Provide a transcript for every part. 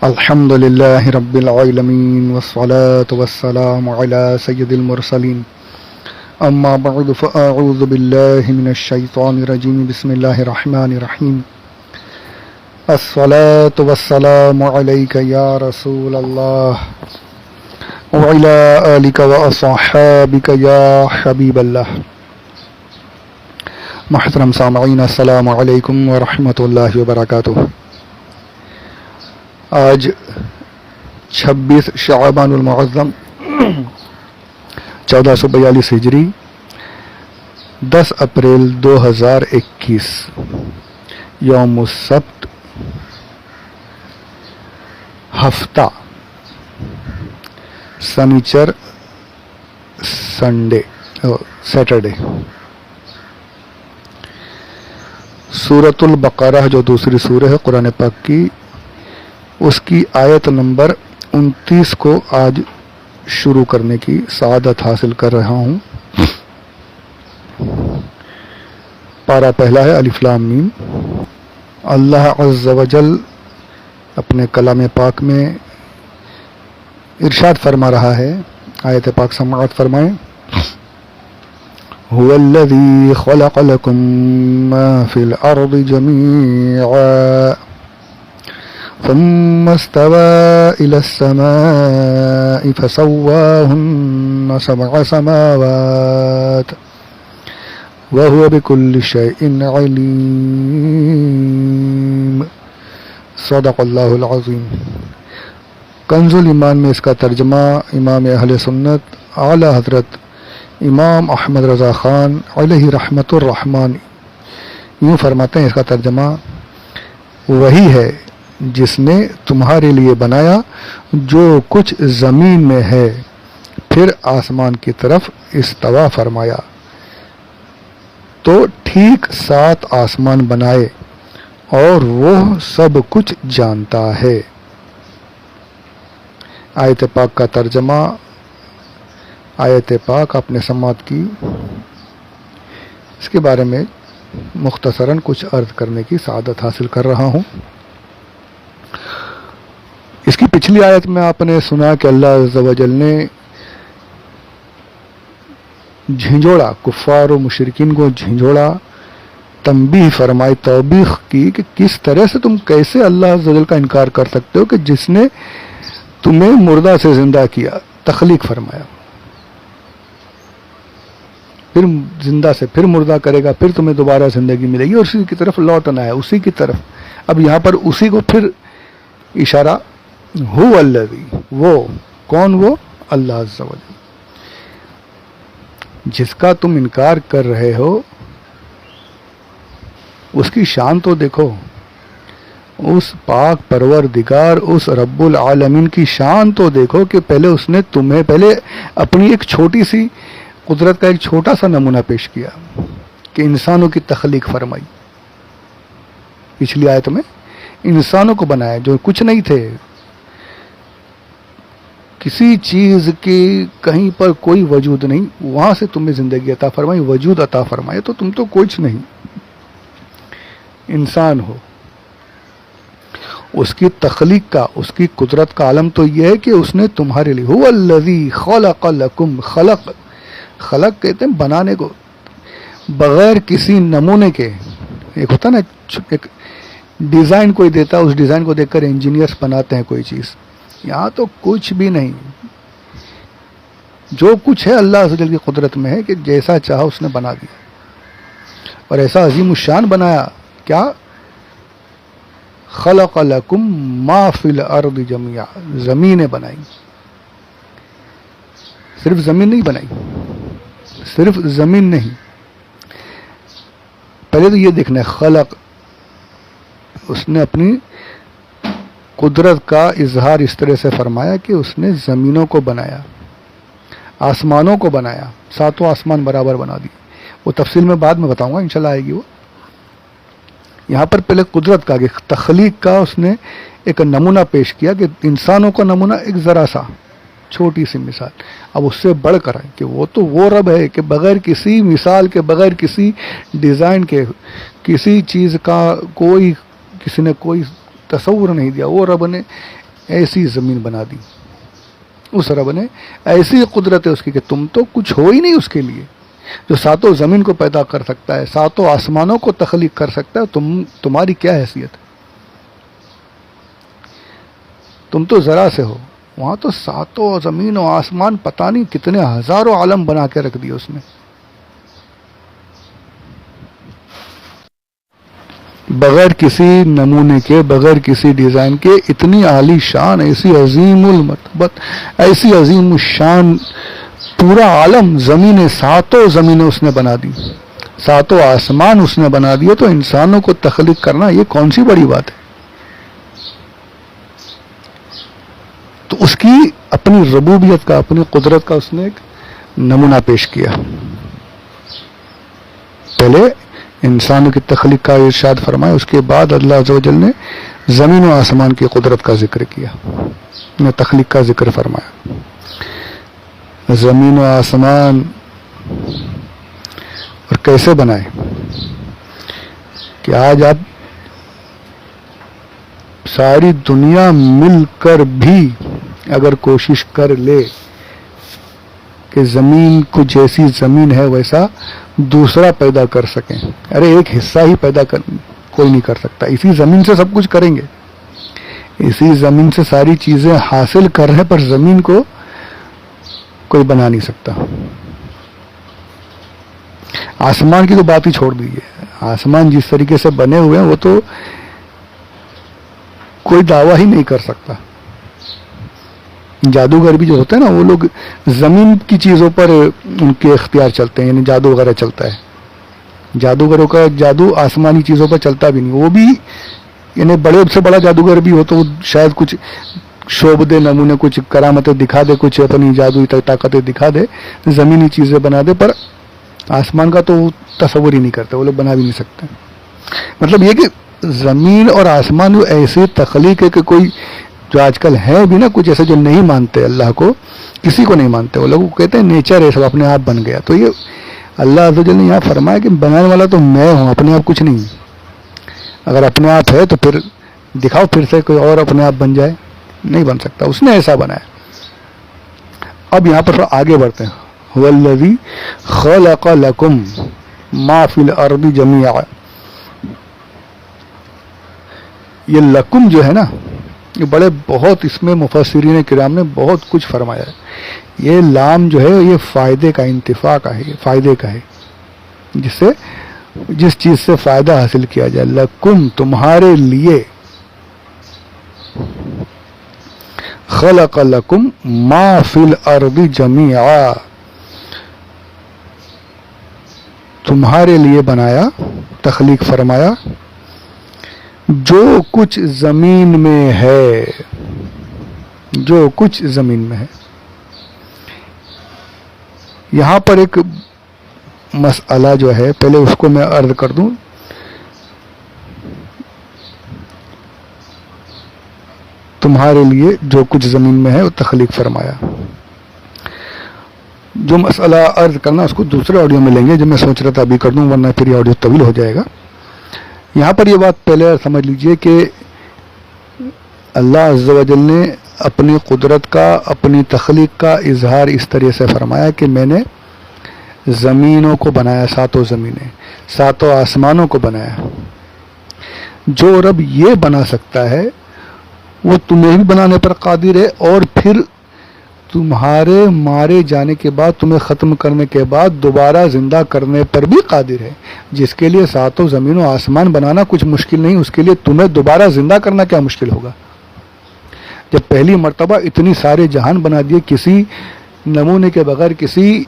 الحمد لله رب العالمين والصلاة والسلام على سيد المرسلين أما بعد فأعوذ بالله من الشيطان الرجيم بسم الله الرحمن الرحيم الصلاة والسلام عليك يا رسول الله وعلى آلك وأصحابك يا حبيب الله. محترم سامعین السلام علیکم ورحمۃ اللہ وبرکاتہ. آج 26 شعبان المعظم 1442 ہجری 10 اپریل 2021 یوم السبت ہفتہ سنیچر سنڈے سیٹرڈے. سورۃ البقرہ جو دوسری سورہ ہے قرآن پاک کی، اس کی آیت نمبر 29 کو آج شروع کرنے کی سعادت حاصل کر رہا ہوں. پارہ پہلا ہے الف لام میم. اللہ عز و جل اپنے کلام پاک میں ارشاد فرما رہا ہے، آیت پاک سماعت فرمائیں. هو الذي خلق لكم ما في الأرض جميعا ثم استوى إلى السماء فسواهن 7 سماوات وهو بكل شيء عليم. صدق اللہ العظیم. کنز الایمان میں اس کا ترجمہ امام اہل سنت اعلی حضرت امام احمد رضا خان علیہ رحمت الرحمن یوں فرماتے ہیں، اس کا ترجمہ وہی ہے جس نے تمہارے لیے بنایا جو کچھ زمین میں ہے، پھر آسمان کی طرف استوا فرمایا تو ٹھیک 7 آسمان بنائے اور وہ سب کچھ جانتا ہے. آیت پاک کا ترجمہ. آیت پاک آپ نے سماعت کی، اس کے بارے میں مختصراً کچھ عرض کرنے کی سعادت حاصل کر رہا ہوں. اس کی پچھلی آیت میں آپ نے سنا کہ اللہ عز و جل نے جھنجھوڑا، کفار و مشرکین کو جھنجھوڑا، تنبیہ فرمائی، توبیخ کی کہ کس طرح سے تم کیسے اللہ عز و جل کا انکار کر سکتے ہو کہ جس نے تمہیں مردہ سے زندہ کیا، تخلیق فرمایا، پھر زندہ سے پھر مردہ کرے گا، پھر تمہیں دوبارہ زندگی ملے گی اور اسی کی طرف لوٹنا ہے، اسی کی طرف. اب یہاں پر اسی کو پھر اشارہ، ہو الذی، وہ کون؟ وہ اللہ عز و جل جس کا تم انکار کر رہے ہو. اس کی شان تو دیکھو، اس پاک پروردگار، اس رب العالمین کی شان تو دیکھو کہ پہلے اس نے تمہیں پہلے اپنی ایک چھوٹی سی قدرت کا ایک چھوٹا سا نمونہ پیش کیا کہ انسانوں کی تخلیق فرمائی. پچھلی آیت میں انسانوں کو بنایا جو کچھ نہیں تھے، کسی چیز کی کہیں پر کوئی وجود نہیں، وہاں سے تمہیں زندگی عطا فرمائی، وجود عطا فرمائے. تو تم تو کچھ نہیں، انسان ہو. اس کی تخلیق کا، اس کی قدرت کا عالم تو یہ ہے کہ اس نے تمہارے لیے، هو الذی خلق لکم، خلق کہتے ہیں بنانے کو، بغیر کسی نمونے کے. ایک ہوتا نا ایک ڈیزائن کوئی دیتا، اس ڈیزائن کو دیکھ کر انجینئرز بناتے ہیں کوئی چیز. یہاں تو کچھ بھی نہیں، جو کچھ ہے اللہ عز و جل کی قدرت میں ہے کہ جیسا چاہا اس نے بنا دیا، اور ایسا عظیم الشان بنایا. کیا؟ خلق لکم ما فی الارض جميعا، زمینیں بنائی. صرف زمین نہیں بنائی، صرف زمین نہیں، پہلے تو یہ دیکھنا ہے خلق. اس نے اپنی قدرت کا اظہار اس طرح سے فرمایا کہ اس نے زمینوں کو بنایا، آسمانوں کو بنایا، 7 آسمان برابر بنا دی. وہ تفصیل میں بعد میں بتاؤں گا، انشاءاللہ آئے گی وہ. یہاں پر پہلے قدرت کا، تخلیق کا اس نے ایک نمونہ پیش کیا کہ انسانوں کا نمونہ ایک ذرا سا چھوٹی سی مثال. اب اس سے بڑھ کر ہے کہ وہ تو وہ رب ہے کہ بغیر کسی مثال کے، بغیر کسی ڈیزائن کے، کسی چیز کا کسی نے کوئی تصور نہیں دیا. وہ رب نے ایسی زمین بنا دی. اس رب نے ایسی قدرت ہے اس کی کہ تم تو کچھ ہو ہی نہیں اس کے لیے. جو ساتوں زمین کو پیدا کر سکتا ہے, ساتوں آسمانوں کو تخلیق کر سکتا ہے, تمہاری کیا حیثیت ہے؟ تم تو ذرا سے ہو. وہاں تو ساتوں زمین و آسمان پتہ نہیں کتنے ہزاروں عالم بنا کے رکھ دیے اس نے, بغیر کسی نمونے کے, بغیر کسی ڈیزائن کے. اتنی عالی شان, ایسی عظیم المرتبت, ایسی عظیم الشان پورا عالم, زمینیں, ساتوں زمینیں اس نے بنا دی, ساتوں آسمان اس نے بنا دیے. تو انسانوں کو تخلیق کرنا یہ کون سی بڑی بات ہے؟ تو اس کی اپنی ربوبیت کا, اپنی قدرت کا اس نے ایک نمونہ پیش کیا. پہلے انسانوں کی تخلیق کا ارشاد فرمایا, اس کے بعد اللہ عز و جل نے زمین و آسمان کی قدرت کا ذکر کیا, نے تخلیق کا ذکر فرمایا. زمین و آسمان اور کیسے بنائے کہ آج آپ ساری دنیا مل کر بھی اگر کوشش کر لے کہ زمین کو جیسی زمین ہے ویسا دوسرا پیدا کر سکیں, ارے ایک حصہ ہی پیدا کوئی نہیں کر سکتا. اسی زمین سے سب کچھ کریں گے, اسی زمین سے ساری چیزیں حاصل کر رہے, پر زمین کو کوئی بنا نہیں سکتا. آسمان کی تو بات ہی چھوڑ دیجیے, آسمان جس طریقے سے بنے ہوئے ہیں وہ تو کوئی دعویٰ ہی نہیں کر سکتا. جادوگر بھی جو ہوتے ہیں نا, وہ لوگ زمین کی چیزوں پر ان کے اختیار چلتے ہیں, یعنی جادو وغیرہ چلتا ہے. جادوگروں کا جادو آسمانی چیزوں پر چلتا بھی نہیں. وہ بھی یعنی بڑے سے بڑا جادوگر بھی ہو تو شاید کچھ شوب دے, نمونے, کچھ کرامتیں دکھا دے, کچھ اپنی جادوئی طاقتیں دکھا دے, زمینی چیزیں بنا دے, پر آسمان کا تو تصور ہی نہیں کرتے, وہ لوگ بنا بھی نہیں سکتے. مطلب یہ کہ زمین اور آسمان ایسی تخلیق ہے کہ کوئی جو آج کل ہے بھی نا, کچھ ایسے جو نہیں مانتے اللہ کو, کسی کو نہیں مانتے, وہ لوگ کہتے ہیں نیچر ہے, سب اپنے آپ بن گیا. تو یہ اللہ عز و جل نے یہاں فرمایا کہ بنانے والا تو میں ہوں, اپنے آپ کچھ نہیں. اگر اپنے آپ ہے تو پھر دکھاؤ پھر سے کوئی اور اپنے آپ بن جائے, نہیں بن سکتا, اس نے ایسا بنایا. اب یہاں پر آگے بڑھتے ہیں. والذی خلق لکم ما فی الارض جمیعا. یہ لکم جو ہے نا, یہ بڑے بہت, اس میں مفسرین کرام نے بہت کچھ فرمایا ہے. یہ لام جو ہے یہ فائدے کا, انتفاع کا ہے, یہ فائدے کا ہے, جس سے جس چیز سے فائدہ حاصل کیا جائے. لکم تمہارے لیے, خلق لکم ما فی الارض جمیعا, تمہارے لیے بنایا, تخلیق فرمایا جو کچھ زمین میں ہے, جو کچھ زمین میں ہے. یہاں پر ایک مسئلہ جو ہے, پہلے اس کو میں عرض کر دوں. تمہارے لیے جو کچھ زمین میں ہے وہ تخلیق فرمایا. جو مسئلہ عرض کرنا اس کو دوسرے آڈیو میں لیں گے, جو میں سوچ رہا تھا ابھی کر دوں, ورنہ پھر یہ آڈیو طویل ہو جائے گا. یہاں پر یہ بات پہلے سمجھ لیجئے کہ اللہ عز و جل نے اپنی قدرت کا, اپنی تخلیق کا اظہار اس طرح سے فرمایا کہ میں نے زمینوں کو بنایا, ساتوں زمینیں, ساتوں آسمانوں کو بنایا. جو رب یہ بنا سکتا ہے وہ تمہیں بھی بنانے پر قادر ہے, اور پھر تمہارے مارے جانے کے بعد, تمہیں ختم کرنے کے بعد دوبارہ زندہ کرنے پر بھی قادر ہے. جس کے لیے ساتوں زمین و آسمان بنانا کچھ مشکل نہیں, اس کے لیے تمہیں دوبارہ زندہ کرنا کیا مشکل ہوگا. جب پہلی مرتبہ اتنی سارے جہان بنا دیے, کسی نمونے کے بغیر, کسی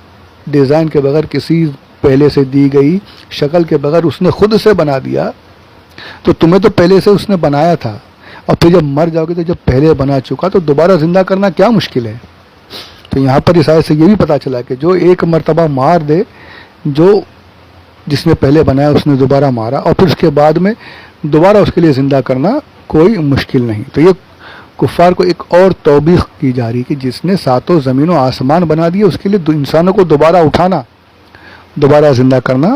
ڈیزائن کے بغیر, کسی پہلے سے دی گئی شکل کے بغیر اس نے خود سے بنا دیا, تو تمہیں تو پہلے سے اس نے بنایا تھا, اور پھر جب مر جاؤ گے تو جب پہلے بنا چکا تو دوبارہ زندہ کرنا کیا مشکل ہے. تو یہاں پر اس آیت سے یہ بھی پتا چلا کہ جو ایک مرتبہ مار دے, جو جس نے پہلے بنایا اس نے دوبارہ مارا, اور پھر اس کے بعد میں دوبارہ اس کے لیے زندہ کرنا کوئی مشکل نہیں. تو یہ کفار کو ایک اور توبیخ کی جا رہی کہ جس نے ساتوں زمین و آسمان بنا دیے, اس کے لیے انسانوں کو دوبارہ اٹھانا, دوبارہ زندہ کرنا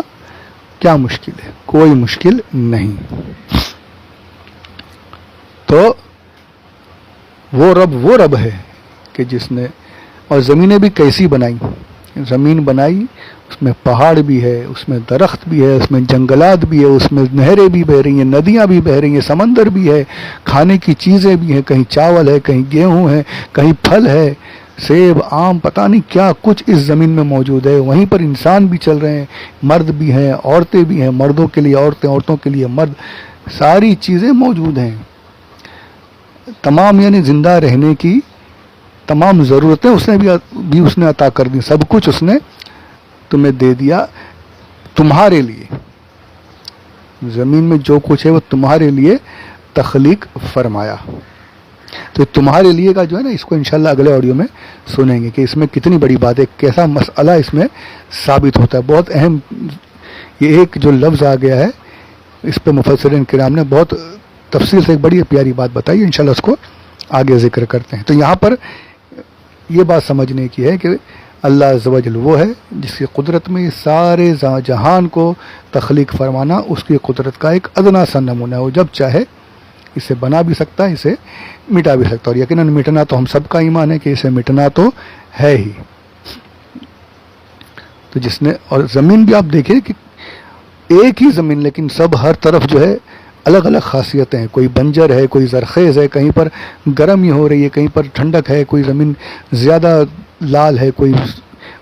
کیا مشکل ہے, کوئی مشکل نہیں. تو وہ رب ہے کہ جس نے، اور زمینیں بھی کیسی بنائی، زمین بنائی اس میں پہاڑ بھی ہے، اس میں درخت بھی ہے، اس میں جنگلات بھی ہے، اس میں نہریں بھی بہہ رہی ہیں، ندیاں بھی بہہ رہی ہیں، سمندر بھی ہے، کھانے کی چیزیں بھی ہیں، کہیں چاول ہے، کہیں گیہوں ہے، کہیں پھل ہے، سیب آم پتہ نہیں کیا کچھ اس زمین میں موجود ہے۔ وہیں پر انسان بھی چل رہے ہیں، مرد بھی ہیں، عورتیں بھی ہیں، مردوں کے لیے عورتیں، عورتوں کے لیے مرد، ساری چیزیں موجود ہیں۔ تمام یعنی زندہ رہنے کی تمام ضرورتیں اس نے بھی اس نے عطا کر دی، سب کچھ اس نے تمہیں دے دیا تمہارے لیے۔ زمین میں جو کچھ ہے وہ تمہارے لیے تخلیق فرمایا۔ تو تمہارے لیے کا جو ہے نا، اس کو انشاءاللہ اگلے آڈیو میں سنیں گے کہ اس میں کتنی بڑی بات ہے، کیسا مسئلہ اس میں ثابت ہوتا ہے۔ بہت اہم یہ ایک جو لفظ آ گیا ہے، اس پہ مفسرین کرام نے بہت تفصیل سے ایک بڑی پیاری بات بتائی ہے، انشاءاللہ اس کو آگے ذکر کرتے ہیں۔ تو یہاں پر یہ بات سمجھنے کی ہے کہ اللہ عز و جل وہ ہے جس کی قدرت میں یہ سارے جہان کو تخلیق فرمانا اس کی قدرت کا ایک ادنا سا نمونہ ہے۔ وہ جب چاہے اسے بنا بھی سکتا ہے، اسے مٹا بھی سکتا ہے، اور یقیناً مٹنا تو ہم سب کا ایمان ہے کہ اسے مٹنا تو ہے ہی۔ تو جس نے، اور زمین بھی آپ دیکھیں کہ ایک ہی زمین لیکن سب ہر طرف جو ہے الگ الگ خاصیتیں ہیں، کوئی بنجر ہے، کوئی زرخیز ہے، کہیں پر گرمی ہو رہی ہے، کہیں پر ٹھنڈک ہے، کوئی زمین زیادہ لال ہے، کوئی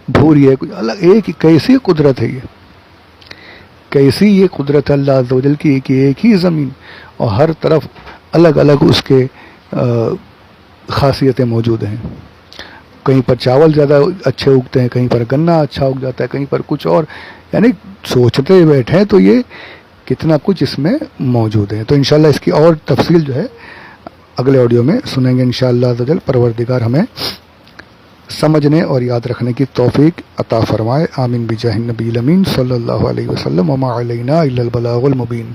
بھوری ہے، کوئی الگ، ایک کیسی قدرت ہے، یہ کیسی یہ قدرت ہے اللہ عز و جل کی، ایک ہی زمین اور ہر طرف الگ الگ اس کے خاصیتیں موجود ہیں۔ کہیں پر چاول زیادہ اچھے اگتے ہیں، کہیں پر گنا اچھا اگ جاتا ہے، کہیں پر کچھ اور، یعنی سوچتے بیٹھیں تو یہ کتنا کچھ اس میں موجود ہے۔ تو انشاءاللہ اس کی اور تفصیل جو ہے اگلے آڈیو میں سنیں گے انشاءاللہ عز و جل۔ پروردگار ہمیں سمجھنے اور یاد رکھنے کی توفیق عطا فرمائے، آمین بجاہ النبی الامین صلی اللہ علیہ وسلم، وما علینا الا البلاغ المبین۔